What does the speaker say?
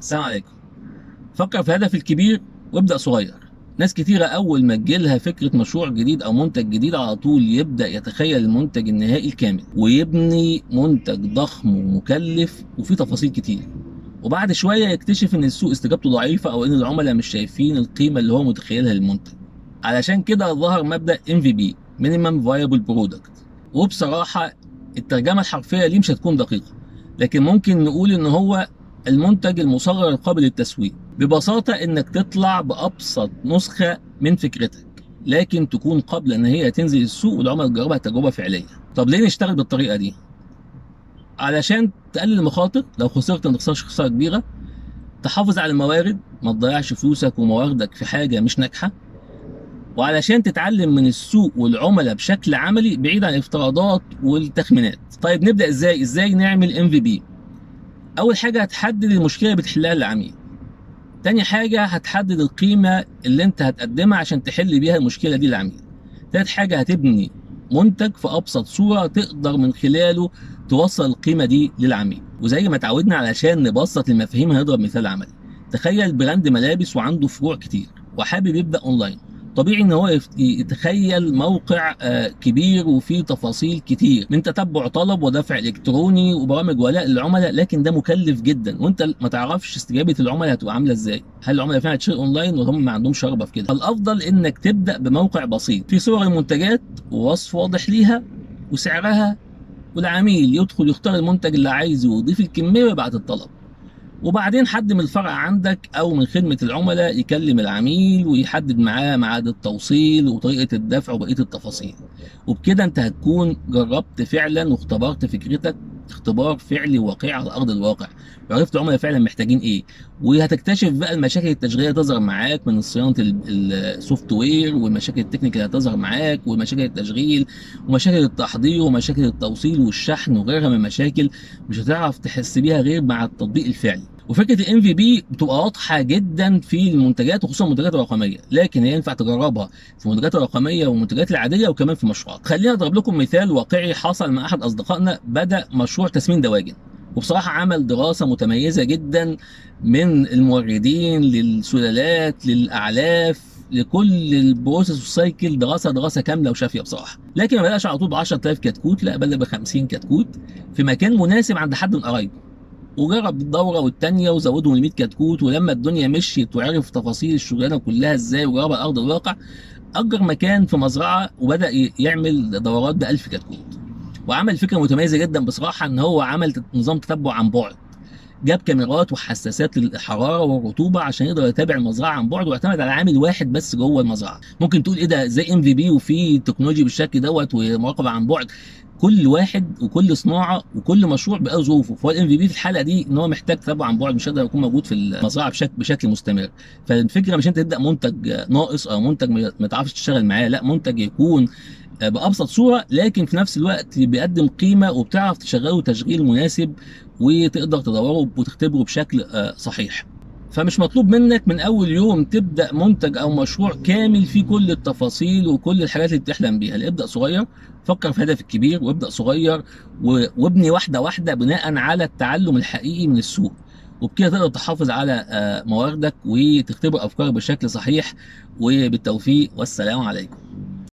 السلام عليكم. فكر في هدف الكبير وابدأ صغير. ناس كتيرة أول ما تجيلها فكرة مشروع جديد أو منتج جديد على طول يبدأ يتخيل المنتج النهائي الكامل ويبني منتج ضخم ومكلف وفيه تفاصيل كتير، وبعد شوية يكتشف إن السوق استجابته ضعيفة أو إن العملاء مش شايفين القيمة اللي هو متخيلها للمنتج. علشان كده ظهر مبدأ MVP Minimum Viable Product. وبصراحة الترجمة الحرفية ليه مش هتكون دقيقة، لكن ممكن نقول إن هو المنتج المصغر القابل للتسويق. ببساطة إنك تطلع بأبسط نسخة من فكرتك، لكن تكون قبل إن هي تنزل السوق والعملاء تجربها تجربة فعلية. طب ليه نشتغل بالطريقة دي؟ علشان تقلل المخاطر، لو خسرت ما تخسرش خسارة كبيرة، تحافظ على الموارد، ما تضيعش فلوسك ومواردك في حاجة مش ناجحة، وعلشان تتعلم من السوق والعملاء بشكل عملي بعيد عن الافتراضات والتخمينات. طيب نبدأ ازاي نعمل MVP؟ اول حاجة هتحدد المشكلة اللي بتحلها للعميل. تاني حاجة هتحدد القيمة اللي انت هتقدمها عشان تحل بيها المشكلة دي للعميل. تالت حاجة هتبني منتج في ابسط صورة تقدر من خلاله توصل القيمة دي للعميل. وزي ما اتعودنا علشان نبسط المفاهيم هنضرب مثال عملي. تخيل براند ملابس وعنده فروع كتير وحابب يبدأ اونلاين. طبيعي ان هو يتخيل موقع كبير وفيه تفاصيل كتير من تتبع طلب ودفع الكتروني وبرامج ولاء للعملاء، لكن ده مكلف جدا وانت ما تعرفش استجابه العملاء هتبقى عامله ازاي. هل العملاء فعلا هتشتري اونلاين ولا هم ما عندهمش رغبه في كده؟ فالافضل انك تبدا بموقع بسيط فيه صور المنتجات ووصف واضح ليها وسعرها، والعميل يدخل يختار المنتج اللي عايزه ويضيف الكميه ويبعت الطلب. وبعدين حد من الفرع عندك او من خدمة العملاء يكلم العميل ويحدد معاه ميعاد التوصيل وطريقة الدفع وبقية التفاصيل. وبكده انت هتكون جربت فعلا واختبرت فكرتك اختبار فعلي واقعي على ارض الواقع، وعرفت العملاء فعلا محتاجين ايه. وهتكتشف بقى المشاكل التشغيليه تظهر معاك من صيانه السوفت وير، والمشاكل التكنيكال هتظهر معاك، ومشاكل التشغيل ومشاكل التحضير ومشاكل التوصيل والشحن وغيرها من مشاكل مش هتعرف تحس بيها غير مع التطبيق الفعلي. وفكره الام في بي بتبقى واضحه جدا في المنتجات وخصوصا المنتجات الرقميه، لكن هي ينفع تجربها في المنتجات الرقميه والمنتجات العاديه وكمان في مشروعات. خليني اضرب لكم مثال واقعي حصل مع احد اصدقائنا. بدا مشروع تسمين دواجن، وبصراحه عمل دراسه متميزه جدا من الموردين للسلالات للاعلاف لكل البروسيس والسايكل، دراسه كامله وشافيه بصراحه. لكن ما بداش على طول ب 10000 كتكوت، لا بدا ب 50 كتكوت في مكان مناسب عند حد من قرايبه، وجرب الدوره والتانيه وزودهم ل 100 كتكوت. ولما الدنيا مشيت وعرف تفاصيل الشغلانه كلها ازاي وجربها على ارض الواقع، اجر مكان في مزرعه وبدا يعمل دورات ب 1000 كتكوت. وعمل فكره متميزه جدا بصراحه، ان هو عمل نظام تتبع عن بعد. جاب كاميرات وحساسات للحراره والرطوبه عشان يقدر يتابع المزرعه عن بعد، واعتمد على عامل واحد بس جوه المزرعه. ممكن تقول ايه ده، زي ام في بي وفي تكنولوجي بالشكل دوت ومراقبه عن بعد؟ كل واحد وكل صناعه وكل مشروع بقى ظروفه. فهو الام في بي في الحلقه دي ان هو محتاج تتابع عن بعد، مش هيقدر يكون موجود في المزرعه بشكل مستمر. فالفكره مش انت تبدا منتج ناقص او منتج ما تعرفش تشتغل معاه، لا، منتج يكون بابسط صوره لكن في نفس الوقت بيقدم قيمه وبتعرف تشغله تشغيل مناسب وتقدر تدوره وتختبره بشكل صحيح. فمش مطلوب منك من اول يوم تبدا منتج او مشروع كامل فيه كل التفاصيل وكل الحاجات اللي بتحلم بيها. ابدا صغير، فكر في هدف الكبير وابدا صغير، وابني واحده واحده بناء على التعلم الحقيقي من السوق. وبكده تقدر تحافظ على مواردك وتختبر افكارك بشكل صحيح. وبالتوفيق والسلام عليكم.